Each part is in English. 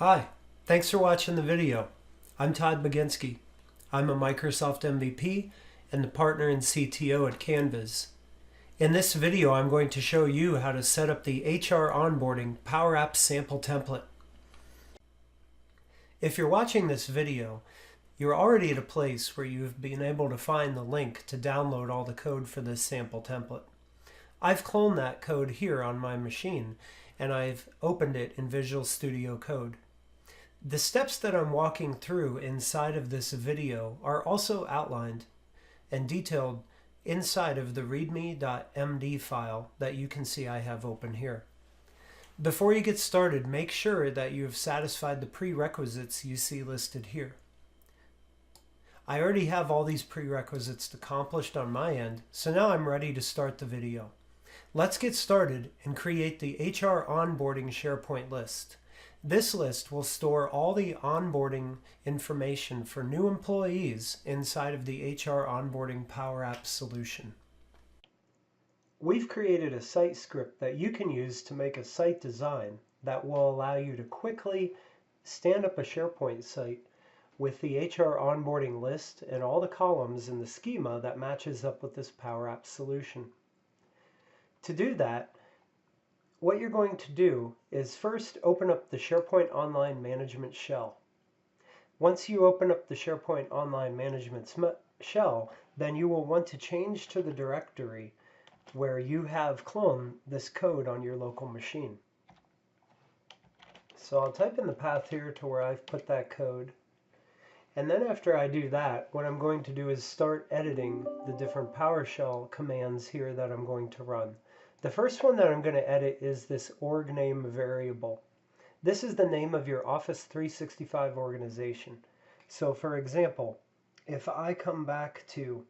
Hi, thanks for watching the video. I'm Todd Baginski. I'm a Microsoft MVP and the partner and CTO at Canvas. In this video, I'm going to show you how to set up the HR Onboarding PowerApps sample template. If you're watching this video, you're already at a place where you've been able to find the link to download all the code for this sample template. I've cloned that code here on my machine, and I've opened it in Visual Studio Code. The steps that I'm walking through inside of this video are also outlined and detailed inside of the readme.md file that you can see I have open here. Before you get started, make sure that you have satisfied the prerequisites you see listed here. I already have all these prerequisites accomplished on my end, so now I'm ready to start the video. Let's get started and create the HR Onboarding SharePoint list. This list will store all the onboarding information for new employees inside of the HR Onboarding PowerApps solution. We've created a site script that you can use to make a site design that will allow you to quickly stand up a SharePoint site with the HR onboarding list and all the columns in the schema that matches up with this PowerApps solution. To do that, what you're going to do is first open up the SharePoint Online Management shell. Once you open up the SharePoint Online Management shell, then you will want to change to the directory where you have cloned this code on your local machine. So I'll type in the path here to where I've put that code. And then after I do that, what I'm going to do is start editing the different PowerShell commands here that I'm going to run. The first one that I'm going to edit is this org name variable. This is the name of your Office 365 organization. So for example, if I come back to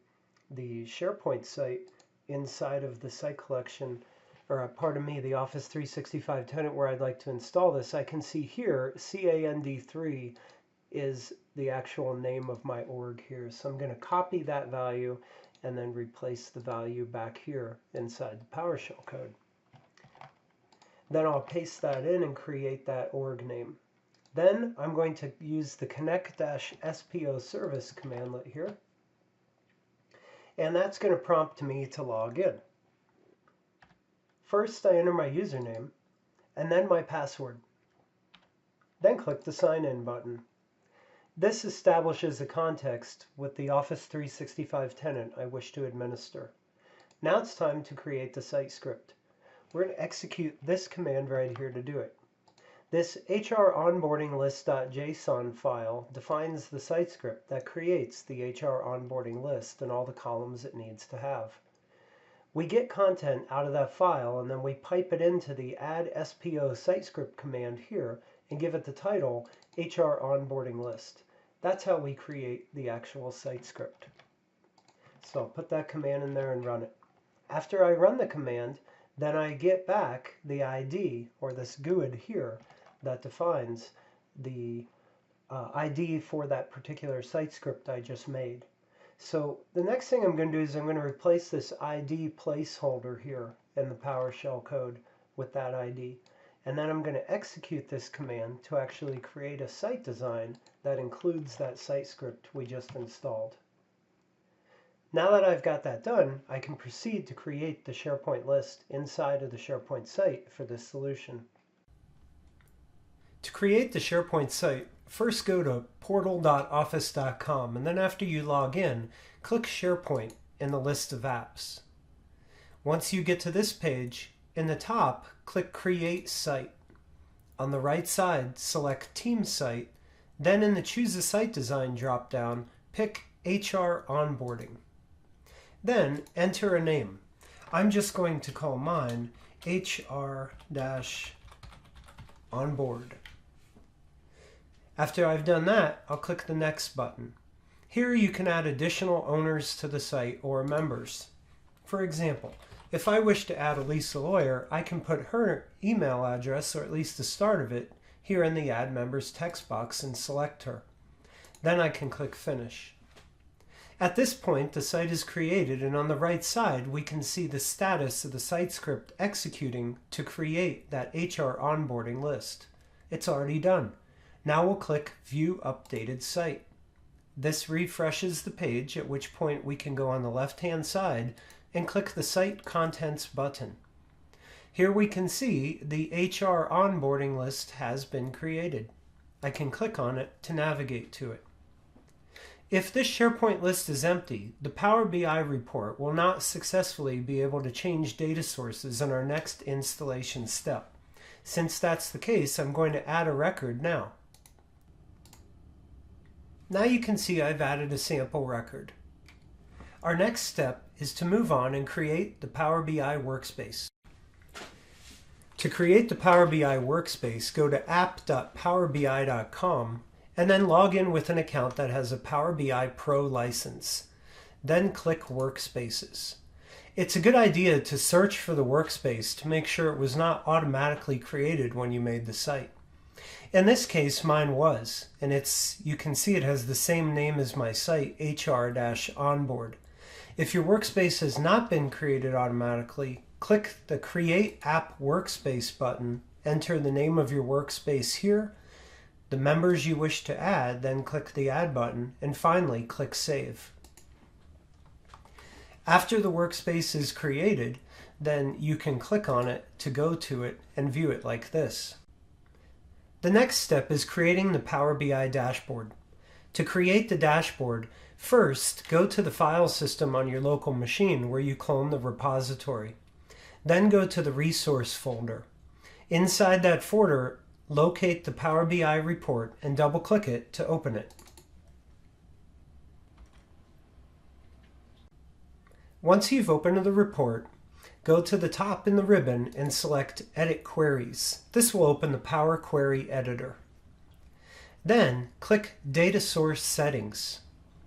the SharePoint site inside of the site collection, or pardon me, the Office 365 tenant where I'd like to install this, I can see here CAND3 is the actual name of my org here. So I'm going to copy that value and then replace the value back here inside the PowerShell code. Then I'll paste that in and create that org name. Then I'm going to use the connect-spo service commandlet here. And that's going to prompt me to log in. First, I enter my username and then my password. Then click the sign in button. This establishes a context with the Office 365 tenant I wish to administer. Now it's time to create the site script. We're going to execute this command right here to do it. This HR onboarding list.json file defines the site script that creates the HR onboarding list and all the columns it needs to have. We get content out of that file and then we pipe it into the add SPO site script command here and give it the title HR onboarding list. That's how we create the actual site script. So I'll put that command in there and run it. After I run the command, then I get back the ID, or this GUID here, that defines the ID for that particular site script I just made. So the next thing I'm going to do is I'm going to replace this ID placeholder here in the PowerShell code with that ID. And then I'm going to execute this command to actually create a site design that includes that site script we just installed. Now that I've got that done, I can proceed to create the SharePoint list inside of the SharePoint site for this solution. To create the SharePoint site, first go to portal.office.com, and then after you log in, click SharePoint in the list of apps. Once you get to this page, in the top, click Create Site. On the right side, select Team Site. Then in the Choose a Site Design drop-down, pick HR Onboarding. Then enter a name. I'm just going to call mine HR-Onboard. After I've done that, I'll click the Next button. Here you can add additional owners to the site or members. For example, if I wish to add Elisa Lawyer, I can put her email address, or at least the start of it, here in the Add Members text box and select her. Then I can click Finish. At this point, the site is created, and on the right side, we can see the status of the site script executing to create that HR onboarding list. It's already done. Now we'll click View Updated Site. This refreshes the page, at which point we can go on the left-hand side and click the Site Contents button. Here we can see the HR onboarding list has been created. I can click on it to navigate to it. If this SharePoint list is empty, the Power BI report will not successfully be able to change data sources in our next installation step. Since that's the case, I'm going to add a record now. Now you can see I've added a sample record. Our next step is to move on and create the Power BI workspace. To create the Power BI workspace, go to app.powerbi.com and then log in with an account that has a Power BI Pro license. Then click Workspaces. It's a good idea to search for the workspace to make sure it was not automatically created when you made the site. In this case, mine was, and you can see it has the same name as my site, HR-Onboard. If your workspace has not been created automatically, click the Create App Workspace button, enter the name of your workspace here, the members you wish to add, then click the Add button, and finally click Save. After the workspace is created, then you can click on it to go to it and view it like this. The next step is creating the Power BI dashboard. To create the dashboard, first go to the file system on your local machine where you clone the repository. Then go to the resource folder. Inside that folder, locate the Power BI report and double-click it to open it. Once you've opened the report, go to the top in the ribbon and select Edit Queries. This will open the Power Query Editor. Then click Data Source Settings.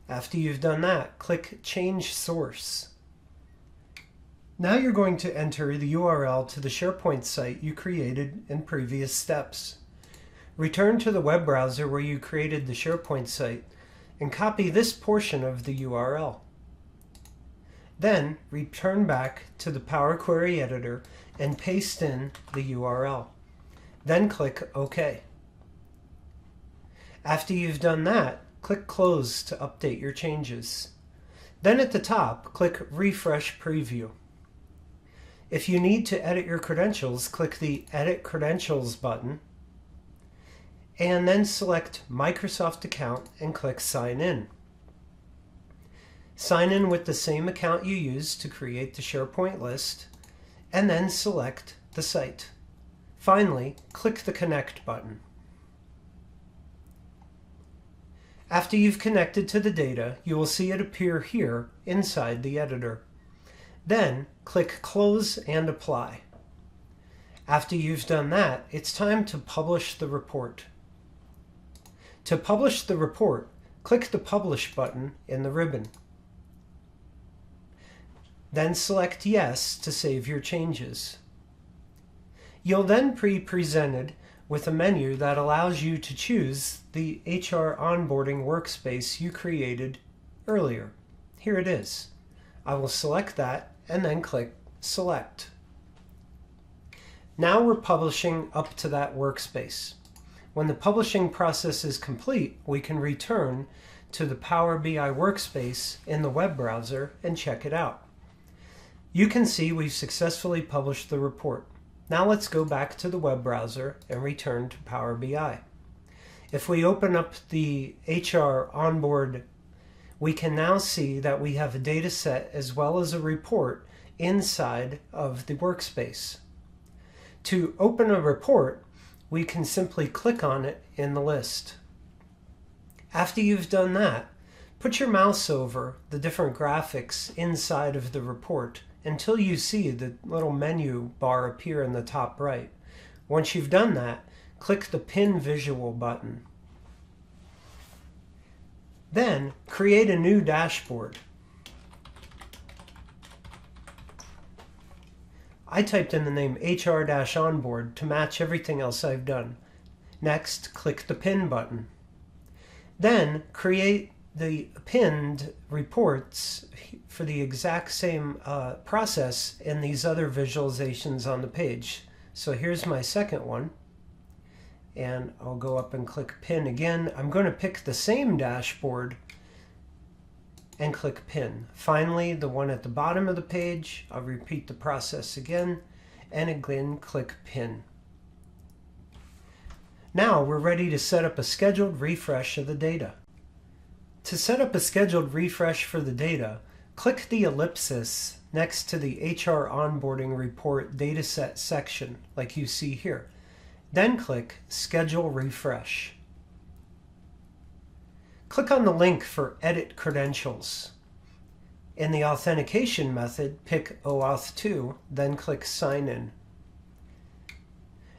After you've done that, click Change Source. Now you're going to enter the URL to the SharePoint site you created in previous steps. Return to the web browser where you created the SharePoint site and copy this portion of the URL. Then return back to the Power Query Editor and paste in the URL. Then click OK. After you've done that, click Close to update your changes. Then at the top, click Refresh Preview. If you need to edit your credentials, click the Edit Credentials button, and then select Microsoft Account and click Sign In. Sign in with the same account you used to create the SharePoint list, and then select the site. Finally, click the Connect button. After you've connected to the data, you will see it appear here inside the editor. Then click Close and Apply. After you've done that, it's time to publish the report. To publish the report, click the Publish button in the ribbon. Then select Yes to save your changes. You'll then be presented with a menu that allows you to choose the HR onboarding workspace you created earlier. Here it is. I will select that and then click Select. Now we're publishing up to that workspace. When the publishing process is complete, we can return to the Power BI workspace in the web browser and check it out. You can see we've successfully published the report. Now let's go back to the web browser and return to Power BI. If we open up the HR Onboard, we can now see that we have a data set as well as a report inside of the workspace. To open a report, we can simply click on it in the list. After you've done that, put your mouse over the different graphics inside of the report until you see the little menu bar appear in the top right. Once you've done that, click the Pin Visual button. Then create a new dashboard. I typed in the name HR-Onboard to match everything else I've done. Next, click the Pin button. Then create the pinned reports for the exact same process in these other visualizations on the page. So here's my second one. and I'll go up and click Pin again. I'm going to pick the same dashboard and click Pin. Finally, the one at the bottom of the page, I'll repeat the process again, and again click Pin. Now we're ready to set up a scheduled refresh of the data. To set up a scheduled refresh for the data, click the ellipsis next to the HR Onboarding Report Dataset section, like you see here. Then click Schedule Refresh. Click on the link for Edit Credentials. In the authentication method, pick OAuth 2, then click Sign In.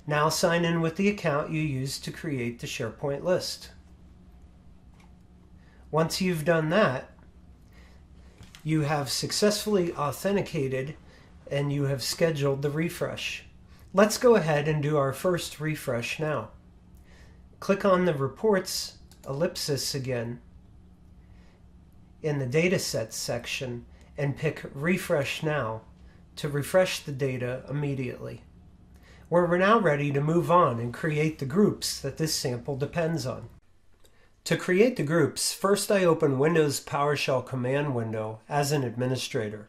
Now sign in with the account you used to create the SharePoint list. Once you've done that, you have successfully authenticated and you have scheduled the refresh. Let's go ahead and do our first refresh now. Click on the Reports ellipsis again in the Datasets section and pick Refresh Now to refresh the data immediately. We're now ready to move on and create the groups that this sample depends on. To create the groups, first I open Windows PowerShell command window as an administrator.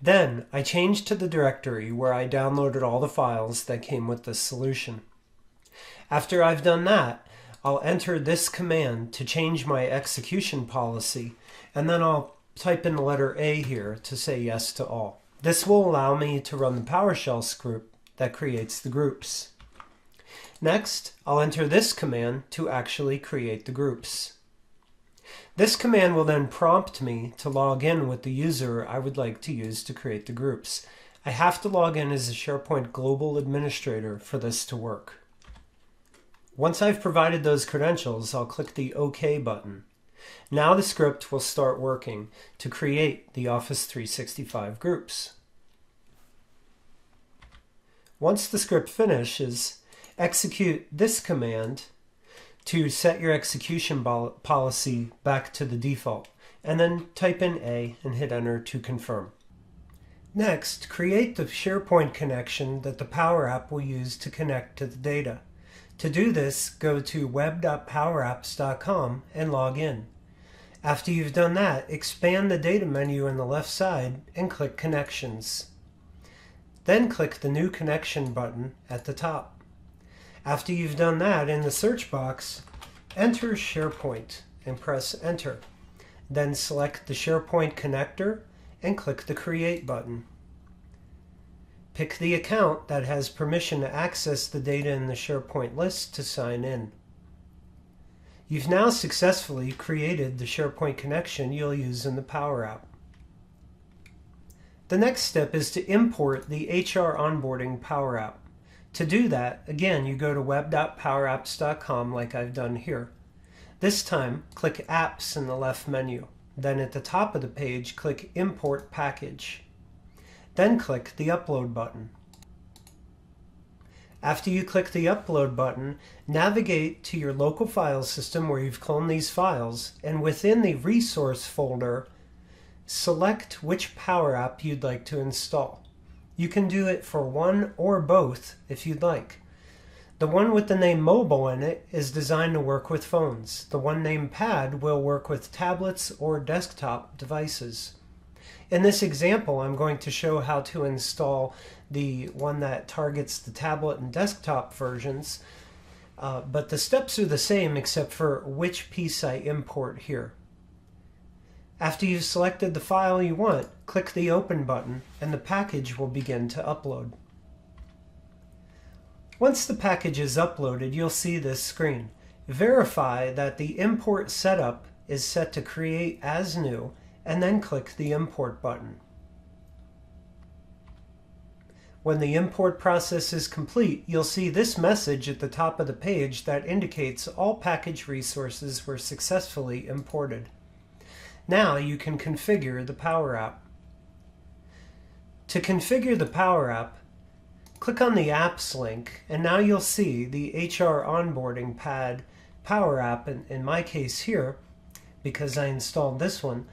Then I change to the directory where I downloaded all the files that came with this solution. After I've done that, I'll enter this command to change my execution policy, and then I'll type in the letter A here to say yes to all. This will allow me to run the PowerShell script that creates the groups. Next, I'll enter this command to actually create the groups. This command will then prompt me to log in with the user I would like to use to create the groups. I have to log in as a SharePoint Global Administrator for this to work. Once I've provided those credentials, I'll click the OK button. Now the script will start working to create the Office 365 groups. Once the script finishes, execute this command to set your execution policy back to the default, and then type in A and hit Enter to confirm. Next, create the SharePoint connection that the Power App will use to connect to the data. To do this, go to web.powerapps.com and log in. After you've done that, expand the data menu on the left side and click Connections. Then click the New Connection button at the top. After you've done that, in the search box, enter SharePoint and press Enter. Then select the SharePoint connector and click the Create button. Pick the account that has permission to access the data in the SharePoint list to sign in. You've now successfully created the SharePoint connection you'll use in the Power App. The next step is to import the HR Onboarding PowerApp. To do that, again, you go to web.powerapps.com like I've done here. This time, click Apps in the left menu. Then at the top of the page, click Import Package. Then click the Upload button. After you click the Upload button, navigate to your local file system where you've cloned these files, and within the Resource folder, select which Power App you'd like to install. You can do it for one or both if you'd like. The one with the name Mobile in it is designed to work with phones. The one named Pad will work with tablets or desktop devices. In this example, I'm going to show how to install the one that targets the tablet and desktop versions, but the steps are the same except for which piece I import here. After you've selected the file you want, click the Open button and the package will begin to upload. Once the package is uploaded, you'll see this screen. Verify that the import setup is set to Create as New, and then click the Import button. When the import process is complete, you'll see this message at the top of the page that indicates all package resources were successfully imported. Now you can configure the Power App. To configure the Power App, click on the Apps link, and now you'll see the HR Onboarding Power App, in my case here, because I installed this one,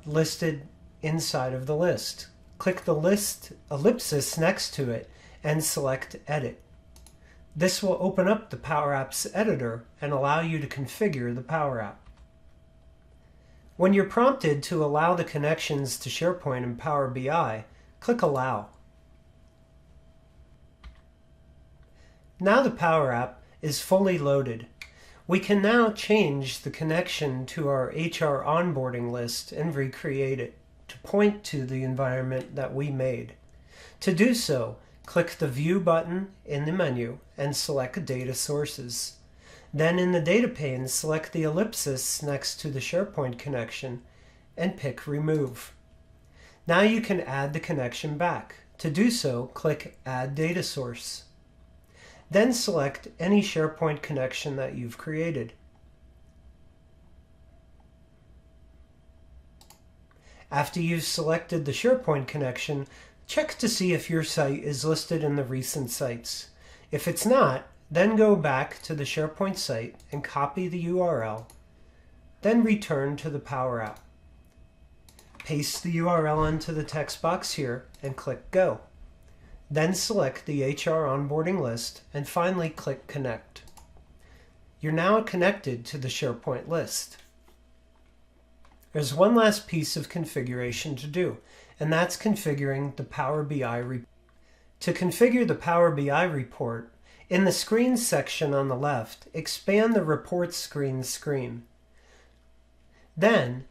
listed inside of the list. Click the list ellipsis next to it and select Edit. This will open up the PowerApps editor and allow you to configure the PowerApp. When you're prompted to allow the connections to SharePoint and Power BI, click Allow. Now the PowerApp is fully loaded. We can now change the connection to our HR onboarding list and recreate it to point to the environment that we made. To do so, click the View button in the menu and select Data Sources. Then in the data pane, select the ellipsis next to the SharePoint connection and pick Remove. Now you can add the connection back. To do so, click Add Data Source. Then select any SharePoint connection that you've created. After you've selected the SharePoint connection, check to see if your site is listed in the recent sites. If it's not, then go back to the SharePoint site and copy the URL, then return to the PowerApp. Paste the URL into the text box here and click Go. Then select the HR onboarding list and finally click Connect. You're now connected to the SharePoint list. There's one last piece of configuration to do, and that's configuring the Power BI report. To configure the Power BI report, in the Screens section on the left, expand the Report screen. Then,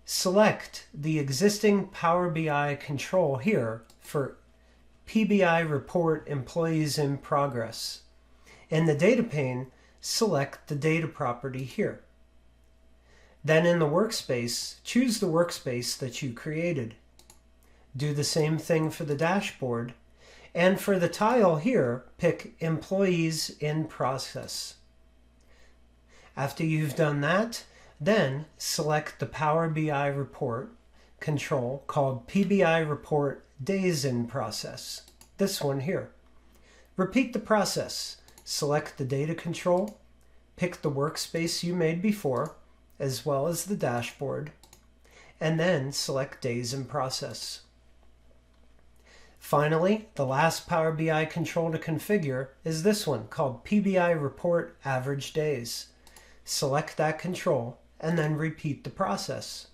select the existing Power BI control here for PBI Report Employees in Progress. In the data pane, select the data property here. Then in the workspace, choose the workspace that you created. Do the same thing for the dashboard, and for the tile here, pick Employees in Process. After you've done that, then select the Power BI report control called PBI Report Days in Process, this one here. Repeat the process. Select the data control, pick the workspace you made before, as well as the dashboard, and then select Days in Process. Finally, the last Power BI control to configure is this one called PBI Report Average Days. Select that control and then repeat the process.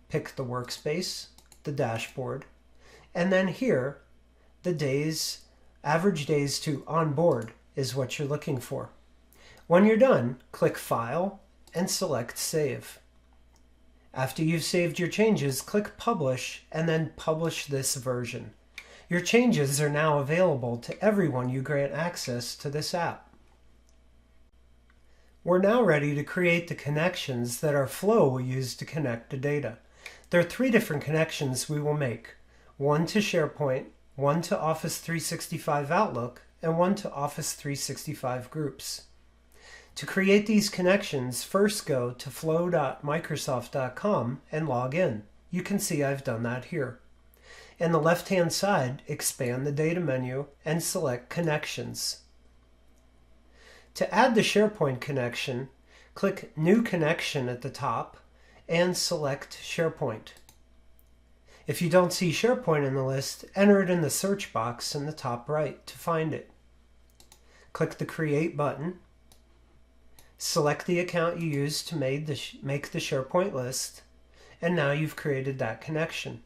Pick the workspace, the dashboard, and then here, the days, average days to onboard is what you're looking for. When you're done, click File and select Save. After you've saved your changes, click Publish and then publish this version. Your changes are now available to everyone you grant access to this app. We're now ready to create the connections that our flow will use to connect to data. There are 3 different connections we will make. One to SharePoint, one to Office 365 Outlook, and one to Office 365 Groups. To create these connections, first go to flow.microsoft.com and log in. You can see I've done that here. In the left-hand side, expand the data menu and select Connections. To add the SharePoint connection, click New Connection at the top and select SharePoint. If you don't see SharePoint in the list, enter it in the search box in the top right to find it. Click the Create button. Select the account you used to make the SharePoint list, and now you've created that connection.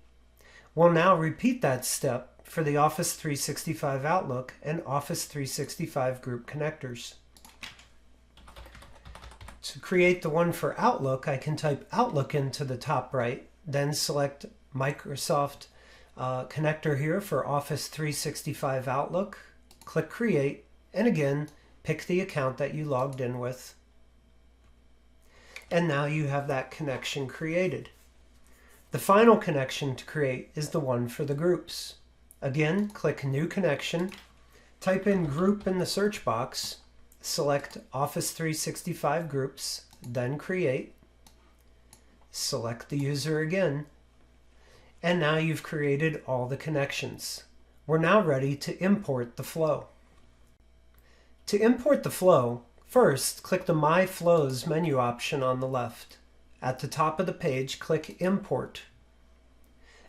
We'll now repeat that step for the Office 365 Outlook and Office 365 Group connectors. To create the one for Outlook, I can type Outlook into the top right, then select Microsoft connector here for Office 365 Outlook, click Create, and again, pick the account that you logged in with. And now you have that connection created. The final connection to create is the one for the groups. Again, click New Connection, type in Group in the search box, select Office 365 Groups, then Create, select the user again, and now you've created all the connections. We're now ready to import the flow. To import the flow, first click the My Flows menu option on the left. At the top of the page, click Import.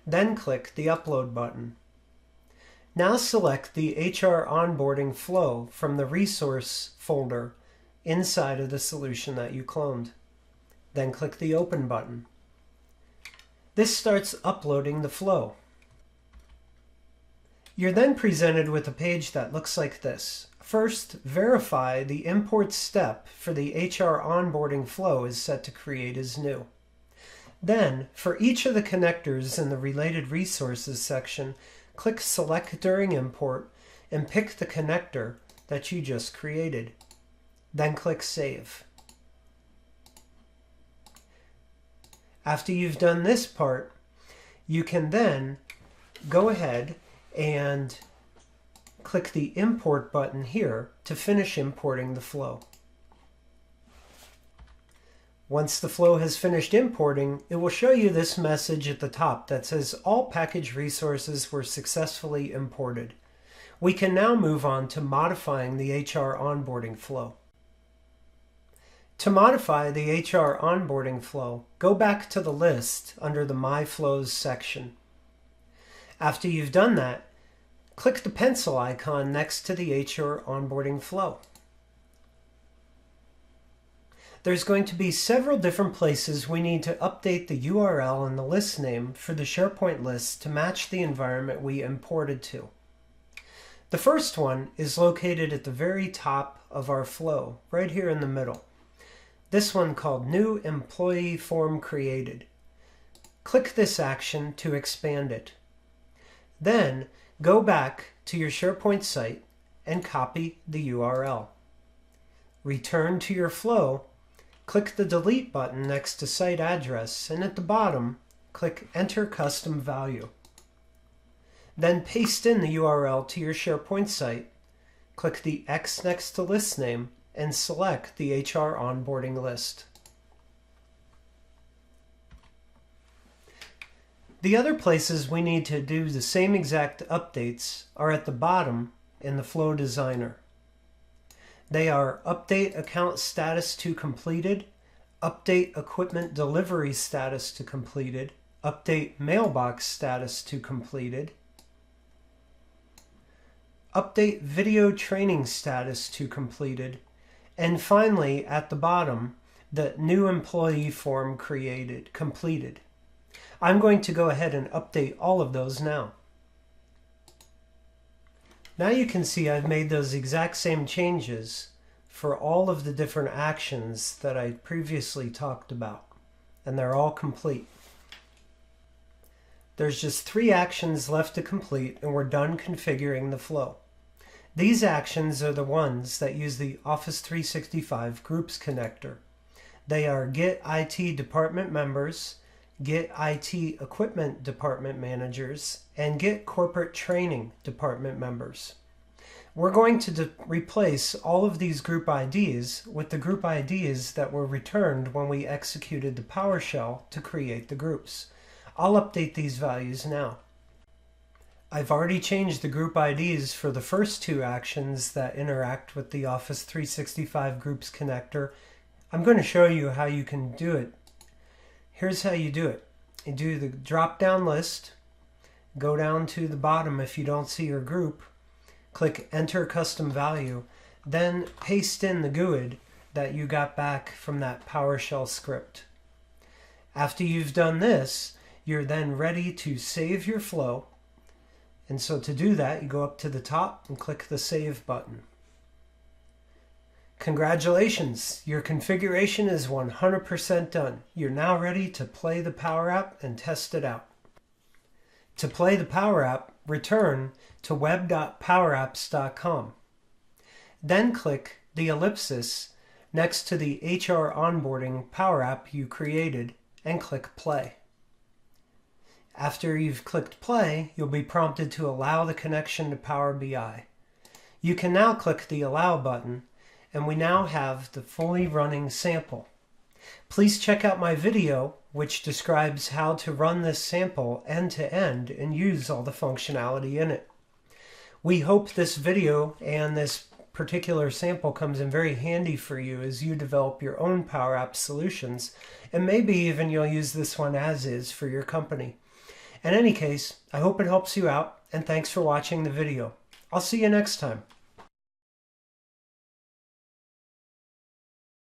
Then click the Upload button. Now select the HR Onboarding Flow from the Resource folder inside of the solution that you cloned. Then click the Open button. This starts uploading the flow. You're then presented with a page that looks like this. First, verify the import step for the HR Onboarding Flow is set to create as new. Then, for each of the connectors in the Related Resources section, click Select during import and pick the connector that you just created. Then click Save. After you've done this part, you can then go ahead and click the Import button here to finish importing the flow. Once the flow has finished importing, it will show you this message at the top that says all package resources were successfully imported. We can now move on to modifying the HR onboarding flow. To modify the HR onboarding flow, go back to the list under the My Flows section. After you've done that, click the pencil icon next to the HR onboarding flow. There's going to be several different places we need to update the URL and the list name for the SharePoint list to match the environment we imported to. The first one is located at the very top of our flow, right here in the middle. This one called New Employee Form Created. Click this action to expand it. Then go back to your SharePoint site and copy the URL. Return to your flow. Click the Delete button next to Site Address, and at the bottom, click Enter Custom Value. Then paste in the URL to your SharePoint site, click the X next to List Name, and select the HR Onboarding list. The other places we need to do the same exact updates are at the bottom in the Flow Designer. They are Update Account Status to Completed, Update Equipment Delivery Status to Completed, Update Mailbox Status to Completed, Update Video Training Status to Completed, and finally, at the bottom, the New Employee Form Completed. I'm going to go ahead and update all of those now. Now you can see I've made those exact same changes for all of the different actions that I previously talked about, and they're all complete. There's just 3 actions left to complete, and we're done configuring the flow. These actions are the ones that use the Office 365 Groups connector. They are Get IT Department Members, Get IT Equipment Department Managers, and Get Corporate Training Department Members. We're going to replace all of these group IDs with the group IDs that were returned when we executed the PowerShell to create the groups. I'll update these values now. I've already changed the group IDs for the first 2 actions that interact with the Office 365 Groups connector. I'm going to show you how you can do it. Here's how you do it. You do the drop-down list, go down to the bottom if you don't see your group, click Enter Custom Value, then paste in the GUID that you got back from that PowerShell script. After you've done this, you're then ready to save your flow. And so to do that, you go up to the top and click the Save button. Congratulations, your configuration is 100% done. You're now ready to play the Power App and test it out. To play the Power App, return to web.powerapps.com. Then click the ellipsis next to the HR Onboarding Power App you created and click Play. After you've clicked Play, you'll be prompted to allow the connection to Power BI. You can now click the Allow button, and we now have the fully running sample. Please check out my video, which describes how to run this sample end-to-end and use all the functionality in it. We hope this video and this particular sample comes in very handy for you as you develop your own Power Apps solutions, and maybe even you'll use this one as is for your company. In any case, I hope it helps you out. and thanks for watching the video. I'll see you next time.